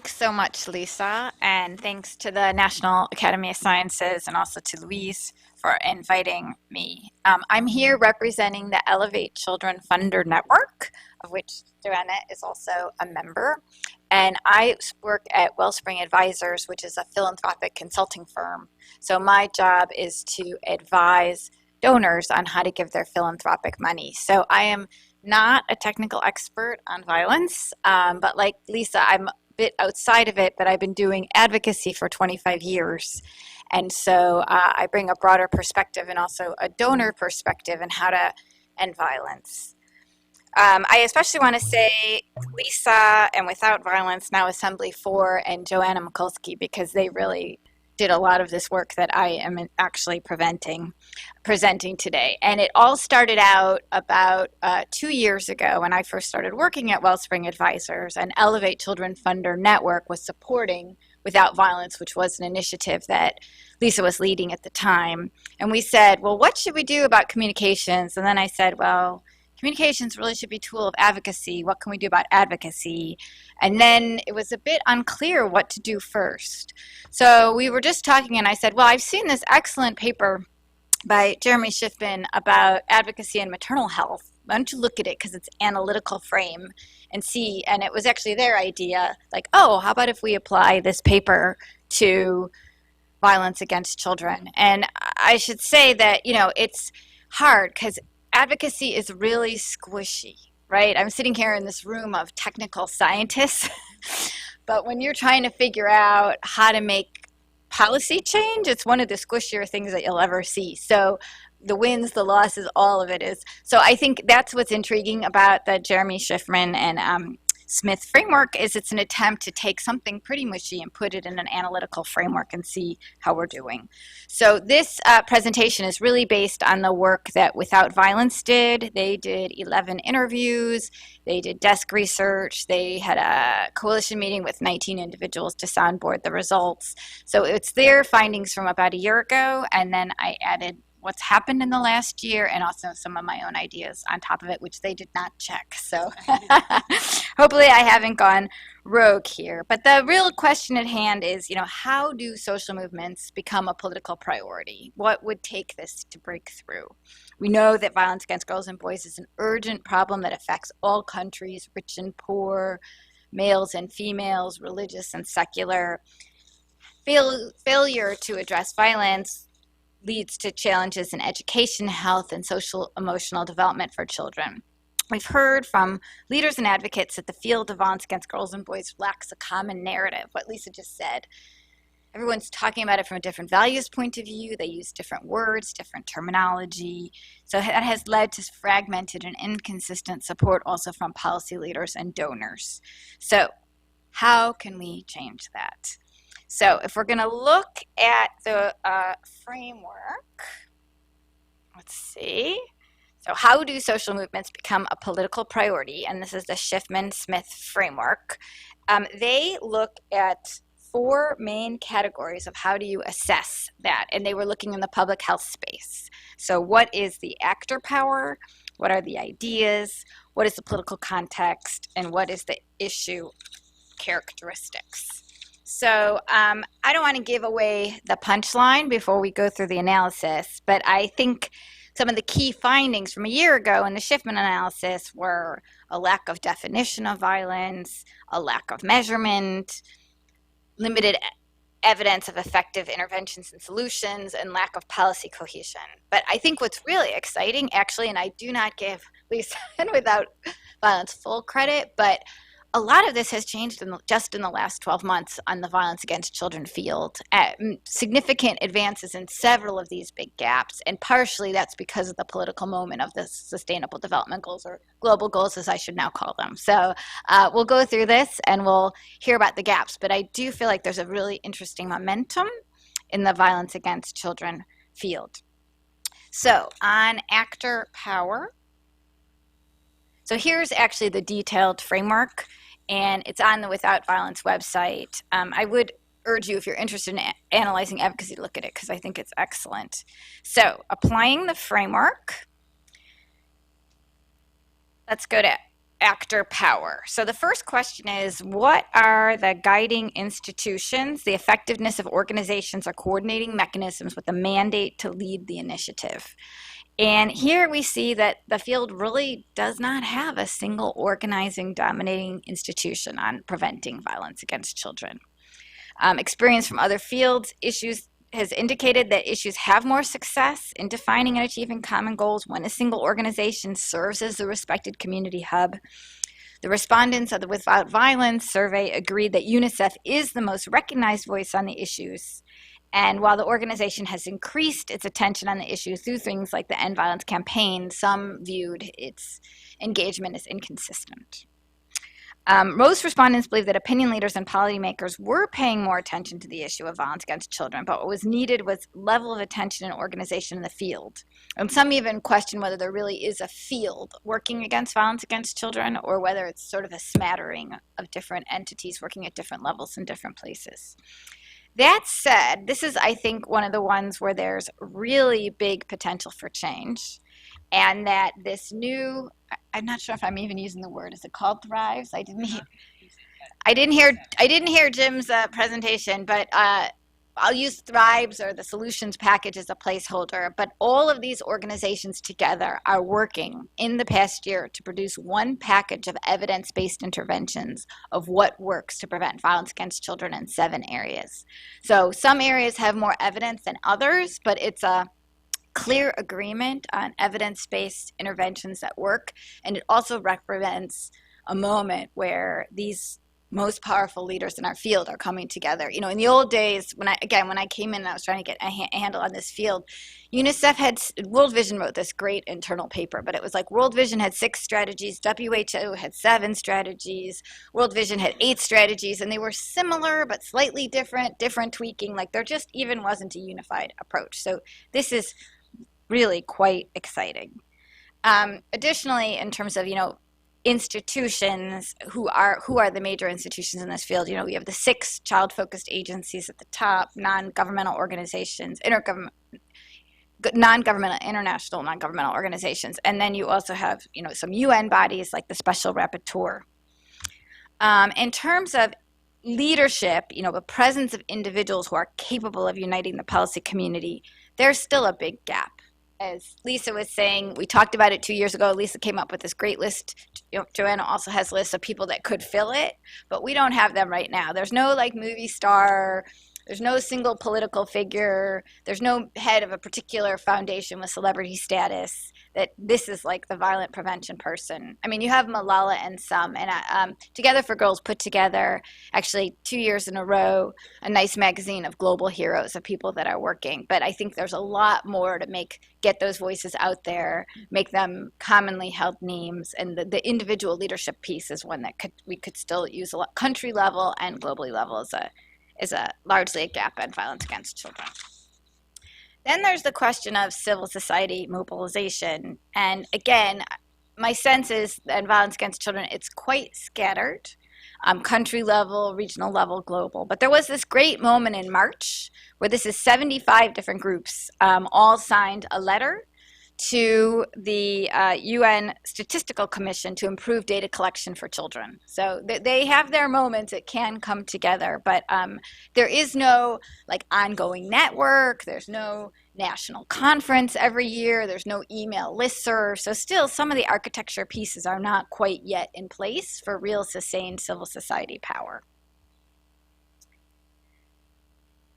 Thanks so much, Lisa, and thanks to the National Academy of Sciences and also to Louise for inviting me. I'm here representing the Elevate Children Funder Network, of which Joanna is also a member. And I work at Wellspring Advisors, which is a philanthropic consulting firm. So my job is to advise donors on how to give their philanthropic money. So I am not a technical expert on violence, but like Lisa, I'm a bit outside of it, but I've been doing advocacy for 25 years. And so I bring a broader perspective and also a donor perspective in how to end violence. I especially want to say Lisa and Without Violence, Now Assembly 4, and Joanna Mikulski, because they really did a lot of this work that I am actually presenting today. And it all started out about 2 years ago when I first started working at Wellspring Advisors, and Elevate Children Funder Network was supporting Without Violence, which was an initiative that Lisa was leading at the time. And we said, well, what should we do about communications? And then I said, well, communications really should be a tool of advocacy. What can we do about advocacy? And then it was a bit unclear what to do first. So we were just talking, and I said, well, I've seen this excellent paper by Jeremy Shiffman about advocacy and maternal health. Why don't you look at it, because it's analytical frame, and see. And it was actually their idea, like, oh, how about if we apply this paper to violence against children? And I should say that, it's hard because advocacy is really squishy, right? I'm sitting here in this room of technical scientists, but when you're trying to figure out how to make policy change, it's one of the squishier things that you'll ever see. So the wins, the losses, all of it is. So I think that's what's intriguing about the Jeremy Shiffman and Smith framework, is it's an attempt to take something pretty mushy and put it in an analytical framework and see how we're doing. So this presentation is really based on the work that Without Violence did. They did 11 interviews, they did desk research, they had a coalition meeting with 19 individuals to soundboard the results. So it's their findings from about a year ago, and then I added what's happened in the last year and also some of my own ideas on top of it, which they did not check. So hopefully I haven't gone rogue here. But the real question at hand is, how do social movements become a political priority? What would take this to break through? We know that violence against girls and boys is an urgent problem that affects all countries, rich and poor, males and females, religious and secular. Failure to address violence leads to challenges in education, health, and social emotional development for children. We've heard from leaders and advocates that the field of violence against girls and boys lacks a common narrative, what Lisa just said. Everyone's talking about it from a different values point of view. They use different words, different terminology. So that has led to fragmented and inconsistent support also from policy leaders and donors. So how can we change that? So if we're going to look at the framework, let's see. So how do social movements become a political priority? And this is the Shiffman-Smith framework. They look at 4 main categories of how do you assess that. And they were looking in the public health space. So what is the actor power? What are the ideas? What is the political context? And what is the issue characteristics? So I don't want to give away the punchline before we go through the analysis, but I think some of the key findings from a year ago in the Shiffman analysis were a lack of definition of violence, a lack of measurement, limited evidence of effective interventions and solutions, and lack of policy cohesion. But I think what's really exciting, actually, and I do not give Lisa and Without Violence full credit, but a lot of this has changed just in the last 12 months on the violence against children field. Significant advances in several of these big gaps, and partially that's because of the political moment of the Sustainable Development Goals, or global goals as I should now call them. So we'll go through this and we'll hear about the gaps, but I do feel like there's a really interesting momentum in the violence against children field. So on actor power, so here's actually the detailed framework, and it's on the Without Violence website. I would urge you, if you're interested in analyzing advocacy, to look at it because I think it's excellent. So applying the framework, let's go to actor power. So the first question is, what are the guiding institutions, the effectiveness of organizations or coordinating mechanisms with a mandate to lead the initiative? And here we see that the field really does not have a single organizing, dominating institution on preventing violence against children. Experience from other fields issues has indicated that issues have more success in defining and achieving common goals when a single organization serves as the respected community hub. The respondents of the Without Violence survey agreed that UNICEF is the most recognized voice on the issues. And while the organization has increased its attention on the issue through things like the End Violence campaign, some viewed its engagement as inconsistent. Most respondents believe that opinion leaders and policymakers were paying more attention to the issue of violence against children, but what was needed was level of attention and organization in the field. And some even question whether there really is a field working against violence against children, or whether it's sort of a smattering of different entities working at different levels in different places. That said, this is, I think, one of the ones where there's really big potential for change. And that this new, I'm not sure if I'm even using the word, is it called Thrives? I didn't hear Jim's presentation, but I'll use Thrives or the solutions package as a placeholder. But all of these organizations together are working in the past year to produce one package of evidence-based interventions of what works to prevent violence against children in 7 areas. So some areas have more evidence than others, but it's a clear agreement on evidence-based interventions that work, and it also represents a moment where these most powerful leaders in our field are coming together. You know, in the old days, when I came in and I was trying to get a handle on this field, UNICEF had, World Vision wrote this great internal paper, but it was like World Vision had 6 strategies, WHO had 7 strategies, World Vision had 8 strategies, and they were similar but slightly different tweaking, like there just even wasn't a unified approach. So this is really quite exciting. Additionally, in terms of, institutions, who are the major institutions in this field, we have the 6 child-focused agencies at the top, non-governmental organizations, non-governmental, international non-governmental organizations, and then you also have, some UN bodies like the Special Rapporteur. In terms of leadership, the presence of individuals who are capable of uniting the policy community, there's still a big gap. As Lisa was saying, we talked about it 2 years ago. Lisa came up with this great list. Joanna also has lists of people that could fill it, but we don't have them right now. There's no movie star. There's no single political figure. There's no head of a particular foundation with celebrity status that this is like the violent prevention person. I mean, you have Malala and some, and Together for Girls put together, actually 2 years in a row, a nice magazine of global heroes of people that are working. But I think there's a lot more to get those voices out there, make them commonly held names, and the individual leadership piece is one that we could still use a lot, country level and globally level is largely a gap in violence against children. Then there's the question of civil society mobilization. And again, my sense is that in violence against children, it's quite scattered, country level, regional level, global. But there was this great moment in March where this is 75 different groups all signed a letter to the UN Statistical Commission to improve data collection for children. So they have their moments, it can come together, but there is no ongoing network, there's no national conference every year, there's no email listserv, so still some of the architecture pieces are not quite yet in place for real sustained civil society power.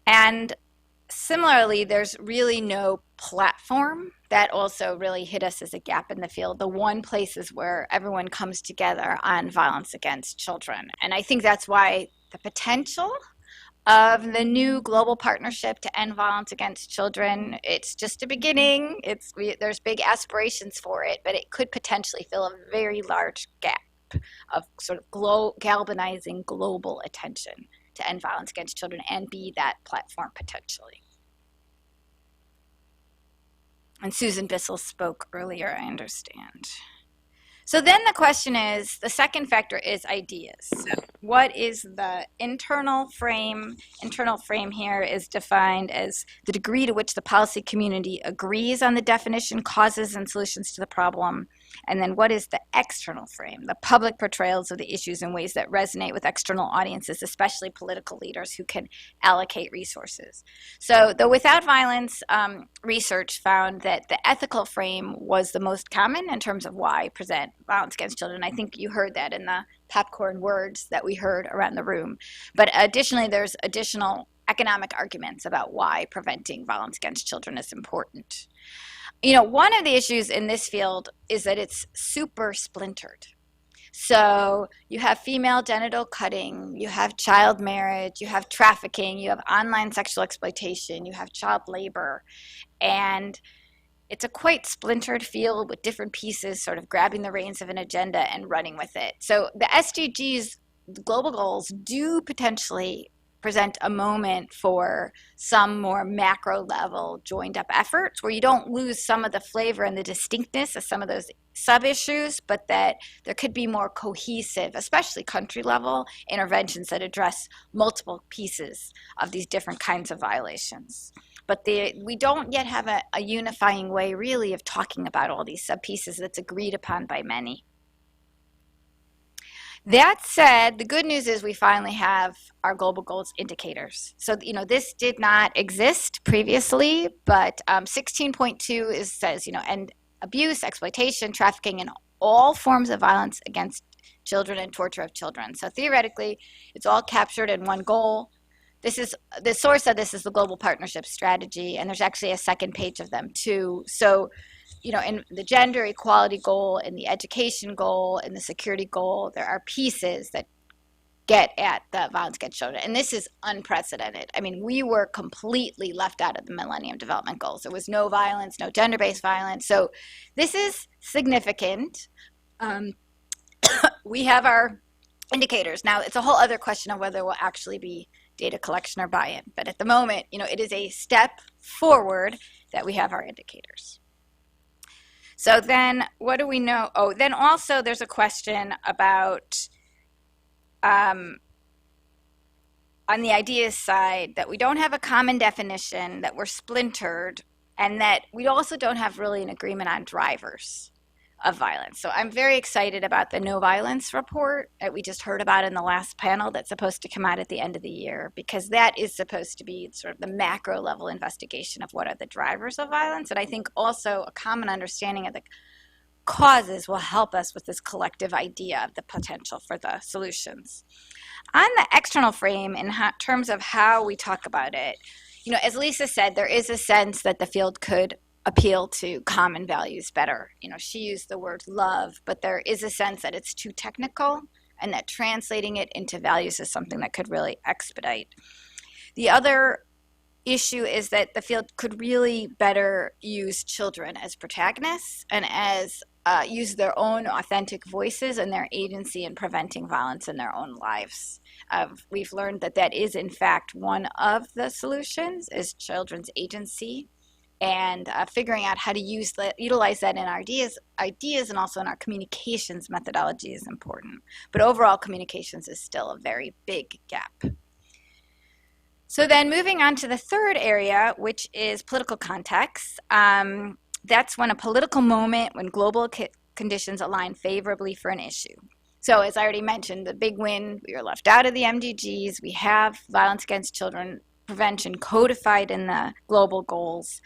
And similarly, there's really no platform. That also really hit us as a gap in the field. The one place is where everyone comes together on violence against children. And I think that's why the potential of the new global partnership to end violence against children, it's just a beginning. There's big aspirations for it, but it could potentially fill a very large gap of sort of galvanizing global attention to end violence against children and be that platform potentially. And Susan Bissell spoke earlier, I understand. So then the question is, the second factor is ideas. So what is the internal frame? Internal frame here is defined as the degree to which the policy community agrees on the definition, causes, and solutions to the problem. And then what is the external frame? The public portrayals of the issues in ways that resonate with external audiences, especially political leaders who can allocate resources. So the Without Violence research found that the ethical frame was the most common in terms of why present violence against children. I think you heard that in the popcorn words that we heard around the room. But additionally, there's additional economic arguments about why preventing violence against children is important. You know, one of the issues in this field is that it's super splintered. So you have female genital cutting, you have child marriage, you have trafficking, you have online sexual exploitation, you have child labor, and it's a quite splintered field with different pieces sort of grabbing the reins of an agenda and running with it. So the SDGs, the global goals, do potentially present a moment for some more macro level joined up efforts where you don't lose some of the flavor and the distinctness of some of those sub issues, but that there could be more cohesive, especially country level interventions that address multiple pieces of these different kinds of violations. But we don't yet have a unifying way really of talking about all these sub pieces that's agreed upon by many. That said, the good news is we finally have our global goals indicators. So, you know, this did not exist previously, but 16.2 says, you know, end abuse, exploitation, trafficking, and all forms of violence against children and torture of children. So theoretically, it's all captured in one goal. This is the source of this is the Global Partnership Strategy, and there's actually a second page of them too. So, you know, in the gender equality goal, in the education goal, in the security goal, there are pieces that get at the violence against children. And this is unprecedented. I mean, we were completely left out of the Millennium Development Goals. There was no violence, no gender-based violence. So this is significant. We have our indicators. Now, it's a whole other question of whether it will actually be data collection or buy-in. But at the moment, you know, it is a step forward that we have our indicators. So then what do we know? Oh, then also there's a question about, on the ideas side, that we don't have a common definition, that we're splintered, and that we also don't have really an agreement on drivers of violence. So I'm very excited about the no violence report that we just heard about in the last panel that's supposed to come out at the end of the year, because that is supposed to be sort of the macro level investigation of what are the drivers of violence. And I think also a common understanding of the causes will help us with this collective idea of the potential for the solutions. On the external frame, in terms of how we talk about it, you know, as Lisa said, there is a sense that the field could appeal to common values better. You know, she used the word love, but there is a sense that it's too technical and that translating it into values is something that could really expedite. The other issue is that the field could really better use children as protagonists and as use their own authentic voices and their agency in preventing violence in their own lives. We've learned that that is in fact one of the solutions is children's agency. And figuring out how to utilize that in our ideas and also in our communications methodology is important. But overall, communications is still a very big gap. So then moving on to the third area, which is political context. That's when a political moment, when global conditions align favorably for an issue. So as I already mentioned, the big win, we were left out of the MDGs. We have violence against children prevention codified in the global goals.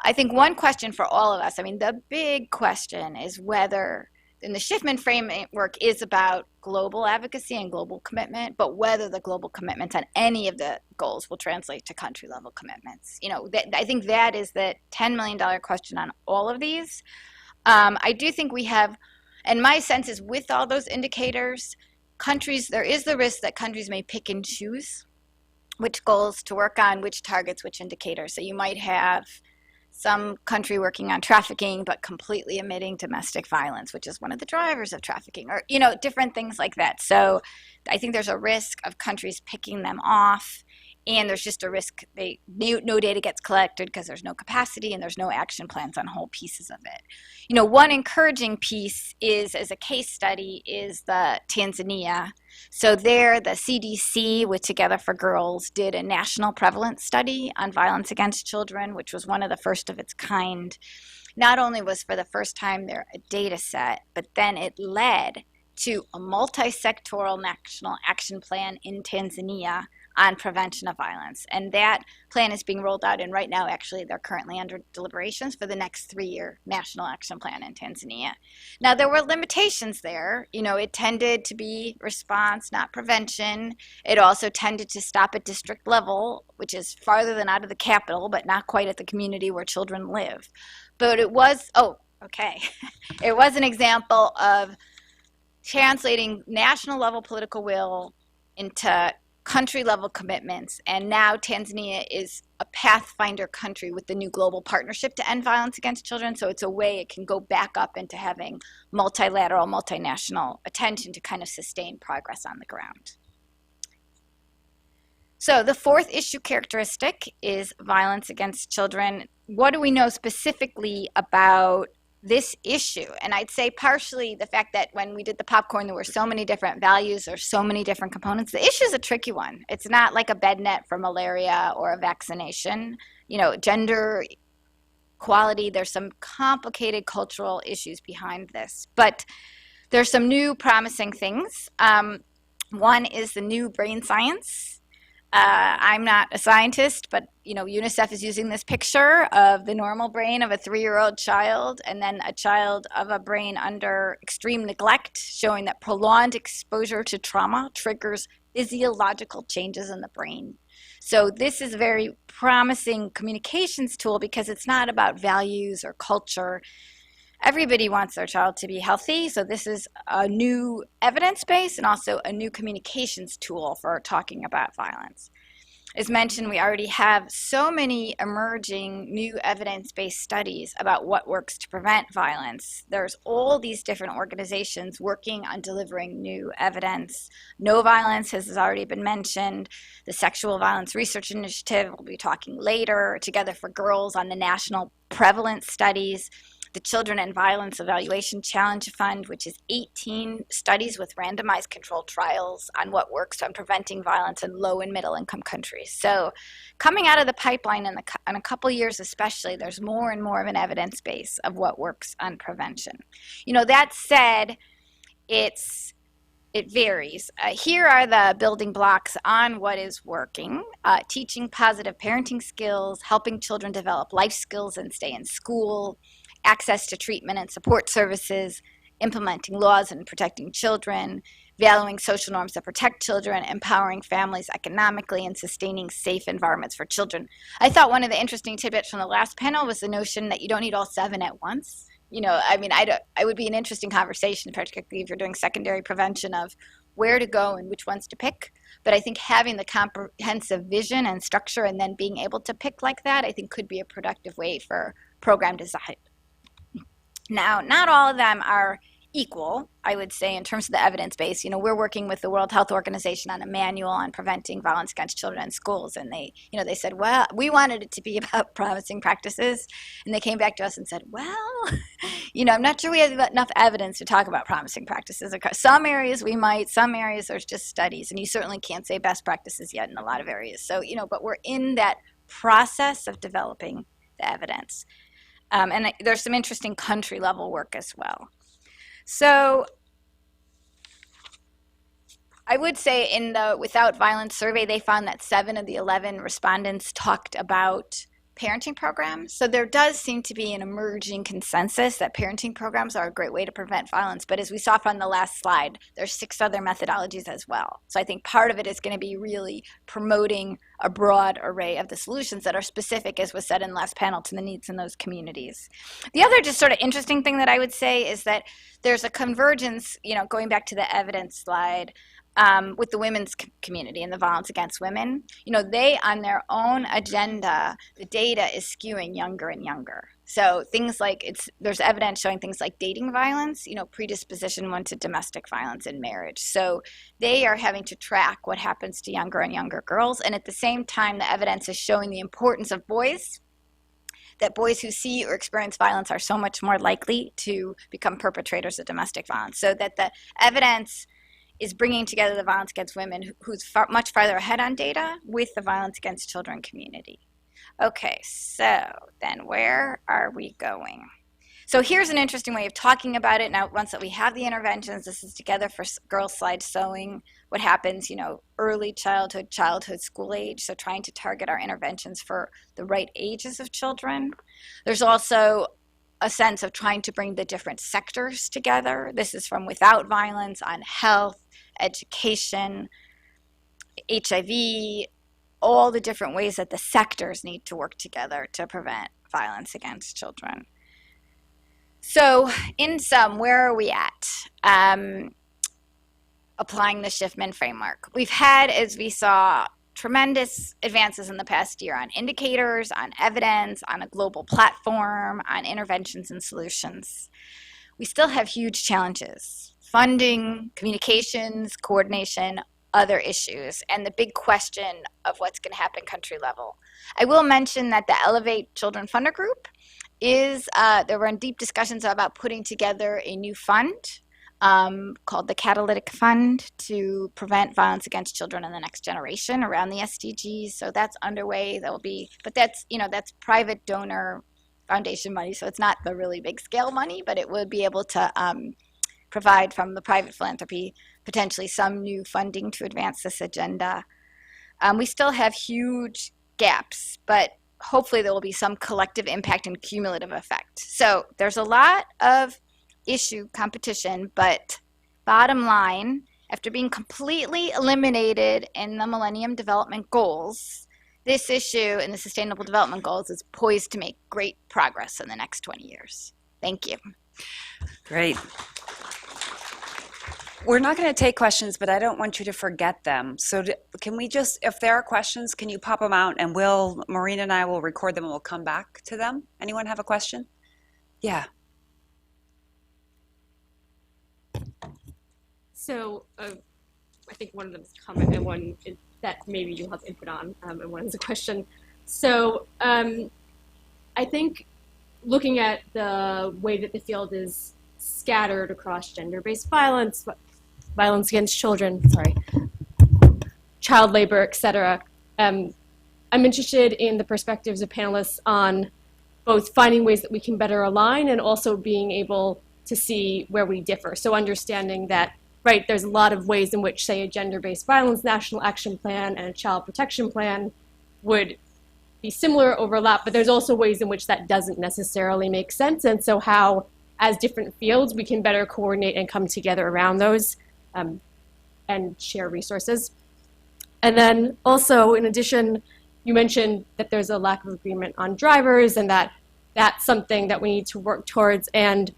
I think one question for all of us, I mean, the big question is whether, in the Shiffman framework is about global advocacy and global commitment, but whether the global commitments on any of the goals will translate to country level commitments. You know, I think that is the $10 million question on all of these. I do think we have, and my sense is with all those indicators, countries, there is the risk that countries may pick and choose which goals to work on, which targets, which indicators. So you might have some country working on trafficking but completely omitting domestic violence, which is one of the drivers of trafficking, or, you know, different things like that. So I think there's a risk of countries picking them off, and there's just a risk no data gets collected because there's no capacity and there's no action plans on whole pieces of it. You know, one encouraging piece is, as a case study, is the Tanzania. So there, the CDC with Together for Girls did a national prevalence study on violence against children, which was one of the first of its kind. not only was for the first time there a data set, but then it led to a multi-sectoral national action plan in Tanzania on prevention of violence. And that plan is being rolled out, and right now, actually, they're currently under deliberations for the next 3-year national action plan in Tanzania. Now, there were limitations there. You know, it tended to be response, not prevention. It also tended to stop at district level, which is farther than out of the capital, but not quite at the community where children live. But it was, oh, okay. It was an example of translating national level political will into country level commitments. And now Tanzania is a pathfinder country with the new global partnership to end violence against children. So it's a way it can go back up into having multilateral, multinational attention to kind of sustain progress on the ground. So the fourth issue characteristic is violence against children. What do we know specifically about this issue? And I'd say partially the fact that when we did the popcorn, there were so many different values or so many different components. The issue is a tricky one. It's not like a bed net for malaria or a vaccination. You know, gender equality, there's some complicated cultural issues behind this. But there's some new promising things. One is the new brain science. I'm not a scientist, but you know, UNICEF is using this picture of the normal brain of a 3-year-old child and then a child of a brain under extreme neglect, showing that prolonged exposure to trauma triggers physiological changes in the brain. So this is a very promising communications tool because it's not about values or culture. Everybody wants their child to be healthy, so this is a new evidence base and also a new communications tool for talking about violence. As mentioned, we already have so many emerging new evidence-based studies about what works to prevent violence. There's all these different organizations working on delivering new evidence. No Violence has already been mentioned. The Sexual Violence Research Initiative, we'll be talking later. Together for Girls on the National Prevalence Studies. The Children and Violence Evaluation Challenge Fund, which is 18 studies with randomized controlled trials on what works on preventing violence in low and middle income countries. So coming out of the pipeline in a couple years especially, there's more and more of an evidence base of what works on prevention. You know, that said, it varies. Here are the building blocks on what is working. Teaching positive parenting skills, helping children develop life skills and stay in school, access to treatment and support services, implementing laws and protecting children, valuing social norms that protect children, empowering families economically, and sustaining safe environments for children. I thought one of the interesting tidbits from the last panel was the notion that you don't need all 7 at once. You know, I mean, I would be an interesting conversation, particularly if you're doing secondary prevention, of where to go and which ones to pick. But I think having the comprehensive vision and structure and then being able to pick like that, I think could be a productive way for program design. Now, not all of them are equal, I would say, in terms of the evidence base. You know, we're working with the World Health Organization on a manual on preventing violence against children in schools. And they said, well, we wanted it to be about promising practices. And they came back to us and said, well, you know, I'm not sure we have enough evidence to talk about promising practices. Some areas we might, some areas there's just studies. And you certainly can't say best practices yet in a lot of areas. So, you know, but we're in that process of developing the evidence. And there's some interesting country level work as well. So I would say in the Without Violence survey, they found that 7 of the 11 respondents talked about parenting programs. So there does seem to be an emerging consensus that parenting programs are a great way to prevent violence. But as we saw from the last slide, there's 6 other methodologies as well. So I think part of it is going to be really promoting a broad array of the solutions that are specific, as was said in the last panel, to the needs in those communities. The other just sort of interesting thing that I would say is that there's a convergence, you know, going back to the evidence slide, with the women's community and the violence against women. You know, they, on their own agenda, the data is skewing younger and younger. So things like, there's evidence showing things like dating violence, you know, predisposition one to domestic violence in marriage. So they are having to track what happens to younger and younger girls. And at the same time, the evidence is showing the importance of boys, that boys who see or experience violence are so much more likely to become perpetrators of domestic violence. So that the evidence is bringing together the violence against women, who's much farther ahead on data, with the violence against children community. Okay, so then where are we going? So here's an interesting way of talking about it. Now, once that we have the interventions, this is Together for Girls Slide Sewing. What happens, early childhood, school age. So trying to target our interventions for the right ages of children. There's also a sense of trying to bring the different sectors together. This is from Without Violence on health, education, HIV, all the different ways that the sectors need to work together to prevent violence against children. So in sum, where are we at? Applying the Shiffman framework. We've had, as we saw, tremendous advances in the past year on indicators, on evidence, on a global platform, on interventions and solutions. We still have huge challenges: funding, communications, coordination, other issues, and the big question of what's going to happen country level. I will mention that the Elevate Children Funder Group there were deep discussions about putting together a new fund called the Catalytic Fund to prevent violence against children in the next generation around the SDGs. So that's underway. But that's private donor foundation money, so it's not the really big scale money, but it would be able to provide from the private philanthropy potentially some new funding to advance this agenda. We still have huge gaps, but hopefully there will be some collective impact and cumulative effect. So there's a lot of issue competition, but bottom line, after being completely eliminated in the Millennium Development Goals, this issue in the Sustainable Development Goals is poised to make great progress in the next 20 years. Thank you. Great. We're not going to take questions, but I don't want you to forget them. So can we just, if there are questions, can you pop them out, and Maureen and I will record them and we'll come back to them. Anyone have a question? Yeah. So I think one of them is a comment and one that maybe you'll have input on, and one is a question. So I think looking at the way that the field is scattered across gender-based violence, violence against children, child labor, etc. I'm interested in the perspectives of panelists on both finding ways that we can better align and also being able to see where we differ. So understanding that, there's a lot of ways in which, say, a gender-based violence national action plan and a child protection plan would be similar, overlap, but there's also ways in which that doesn't necessarily make sense. And so how, as different fields, we can better coordinate and come together around those and share resources. And then also, in addition, you mentioned that there's a lack of agreement on drivers and that that's something that we need to work towards. And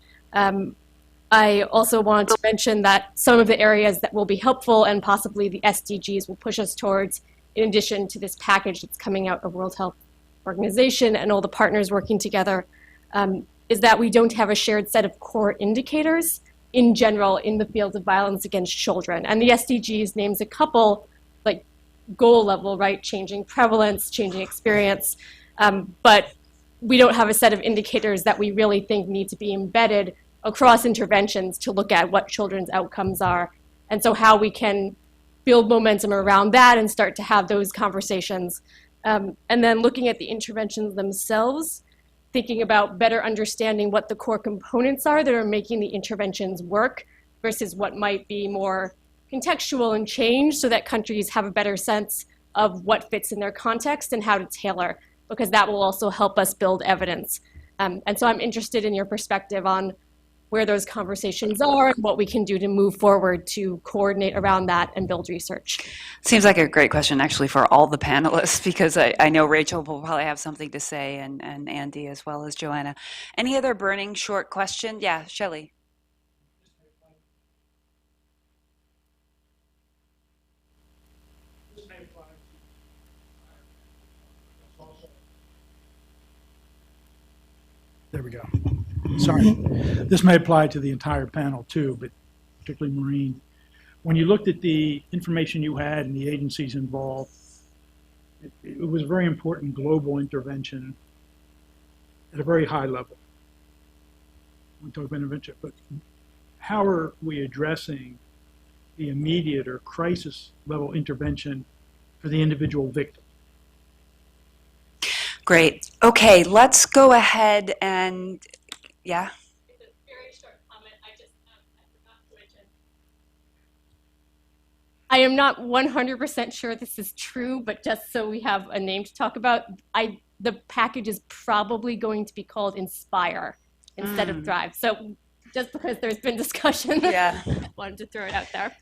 I also wanted to mention that some of the areas that will be helpful and possibly the SDGs will push us towards, in addition to this package that's coming out of World Health Organization and all the partners working together, is that we don't have a shared set of core indicators in general in the field of violence against children. And the SDGs names a couple, like goal level, changing prevalence, changing experience, but we don't have a set of indicators that we really think need to be embedded across interventions to look at what children's outcomes are. And so how we can build momentum around that and start to have those conversations. And then looking at the interventions themselves, thinking about better understanding what the core components are that are making the interventions work versus what might be more contextual and change, so that countries have a better sense of what fits in their context and how to tailor, because that will also help us build evidence. And so I'm interested in your perspective on where those conversations are and what we can do to move forward to coordinate around that and build research. Seems like a great question, actually, for all the panelists, because I know Rachel will probably have something to say, and Andy as well as Joanna. Any other burning short question? Yeah, Shelley. There we go. Sorry. This may apply to the entire panel too, but particularly Maureen. When you looked at the information you had and the agencies involved, it was a very important global intervention at a very high level. I want to talk about intervention, but how are we addressing the immediate or crisis level intervention for the individual victim? Great. Okay, let's go ahead and Yeah. It's a very short comment. I forgot to mention. I am not 100% sure this is true, but just so we have a name to talk about, the package is probably going to be called Inspire instead of Thrive. So just because there's been discussion, Yeah. wanted to throw it out there.